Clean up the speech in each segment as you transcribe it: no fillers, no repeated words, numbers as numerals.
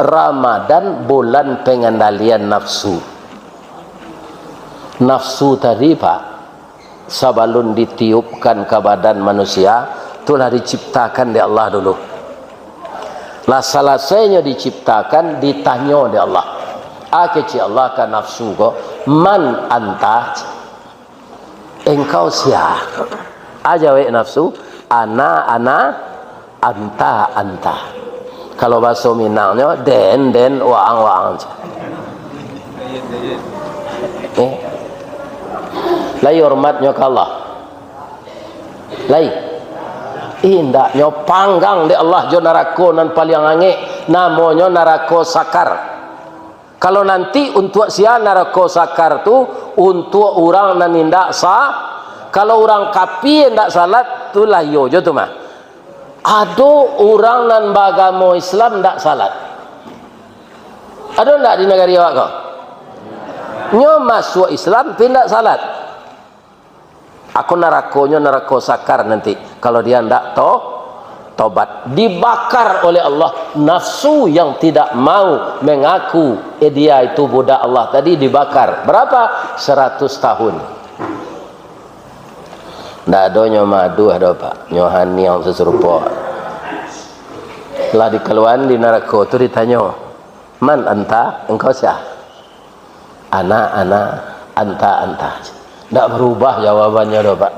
Ramadan bulan pengendalian nafsu. Nafsu tadi Pak, sebelum ditiupkan ke badan manusia, itulah diciptakan di Allah dulu. Lah selesainya diciptakan, ditanya di Allah. Keci Allah kan nafsu ko, man anta? Engkau siapa? Aja we nafsu, ana, anta. Kalau bahasa Minangnya, den, waang. Lai hormatnya ke Allah. Lai indahnya panggang di Allah jo narako nan paling ange, namanya narako sakar. Kalau nanti untuk sia narako sakar tu untuk orang nan indak sah. Kalau orang kapi indak salat tu lah yo jo tu mah. Ado orang nan bagamo Islam ndak salat. Ada ndak di negara awak kau? Nyo masuk Islam pindah salat. Aku narakonya narako sakar nanti. Kalau dia ndak tobat, dibakar oleh Allah. Nafsu yang tidak mau mengaku dia itu budak Allah tadi dibakar. Berapa? 100 tahun. Ndak ada nyo madu ada Pak. Nyo hani yang seserupa. Lah dikeluaran di neraka tu ditanya, "Man anta?" Engkau siapa? Ana, anta. Ndak berubah jawabannya dah Pak.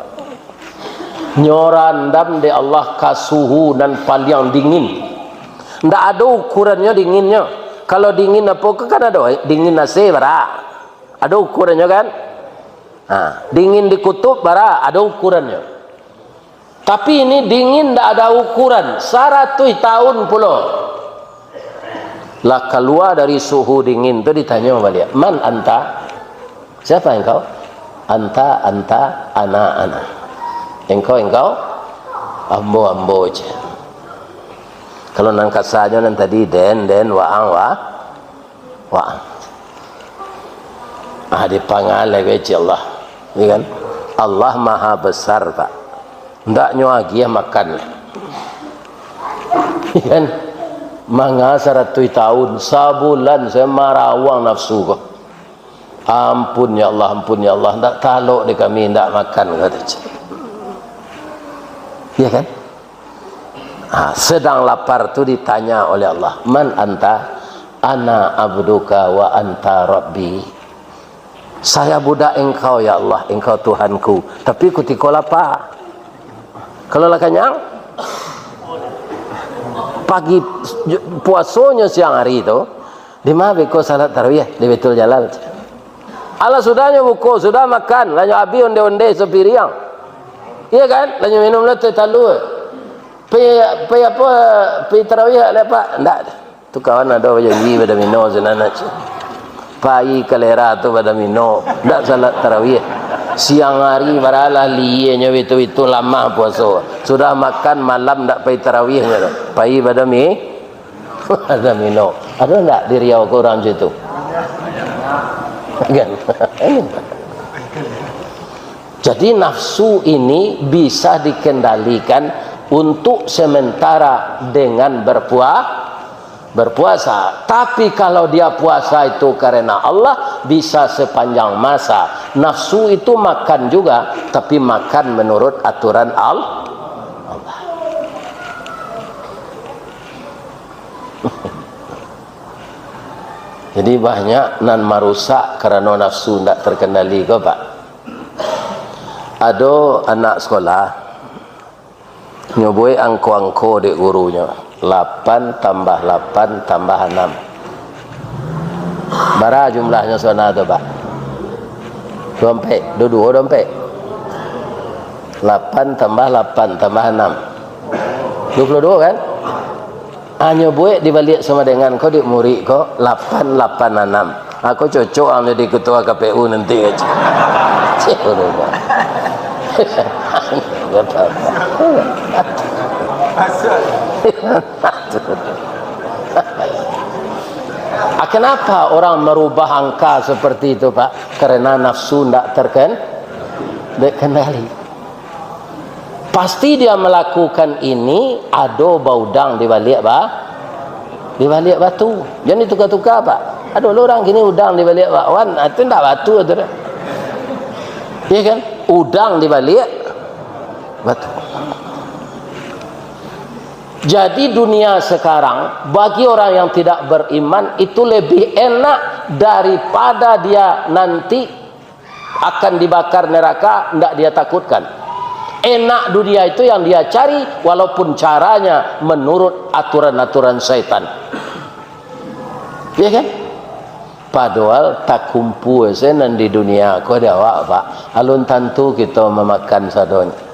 Nyorandam di Allah kasuhu dan paling dingin. Ndak ada ukurannya dinginnya. Kalau dingin apa kan ada dingin nasi bara. Ada ukurannya kan? Dingin di kutub bara ada ukurannya. Tapi ini dingin ndak ada ukuran. 100 tahun pula. Lah keluar dari suhu dingin tu ditanya balik, "Man anta?" Siapa engkau? Anta, ana. Engkau, ambo je. Kalau nang kasanya nan tadi den, waang. Dipanggil lagi Allah. Ya kan? Allah Maha Besar, Pak. Ndak nyuagi makan. Ya kan? Manga 100 tahun, sabulan saya marawang nafsu kok. Ampun ya Allah, ndak taluk di kami ndak makan kata. Ya kan? Sedang lapar tu ditanya oleh Allah, "Man anta?" "Ana abduka wa anta rabbi." Saya budak engkau ya Allah, engkau Tuhanku. Tapi ketika lapar. Kalau lah kenyang, pagi puasanya siang hari itu, di mana kau salat tarawih di Baitul Jalal. Allah sudahnya buku, sudah makan, lanyu abi onde-onde sepiriang. Iya kan? Lanyu minum lah teh talu. Pe apa? Pe tarawih le Pak? Ndak. Tu kawan ada janji pada mino senana. Pai kalera tu pada mino, ndak salat tarawih. Siang hari baralah liye itu lama puasa. Sudah makan malam ndak pai tarawihnya tu. Pai pada ada mino. Ada ndak di Riau ke orang situ? Kan? Jadi nafsu ini bisa dikendalikan untuk sementara dengan berpuasa. Tapi kalau dia puasa itu karena Allah, bisa sepanjang masa. Nafsu itu makan juga, tapi makan menurut aturan Allah. Jadi banyak nan marusak karena nafsu tidak terkendali ke Pak. Ada anak sekolah nyoboi angko-angko di gurunya 8 tambah 8 tambah 6. Berapa jumlahnya sana tu Pak? Dompet, dua dompet. 8 tambah 8 tambah 6 22 kan? Hanya buat dibalik sama dengan kau di murid kau 886. Aku cocok am jadi ketua KPU nanti aja. Kenapa orang merubah angka seperti itu Pak? Karena nafsu tidak terkendali. Pasti dia melakukan ini ada baudang di balik di balik batu. Jangan tukar-tukar pak. Ada orang gini udang di balik bakwan, itu tidak batu itu dah. Ya kan? Udang di balik batu. Jadi dunia sekarang bagi orang yang tidak beriman itu lebih enak daripada dia nanti akan dibakar neraka, tidak dia takutkan. Enak dunia itu yang dia cari walaupun caranya menurut aturan-aturan syaitan. Ya kan? Padahal tak kumpul senan di dunia. Kau ada awak pak. Alun tentu kita memakan sadonya.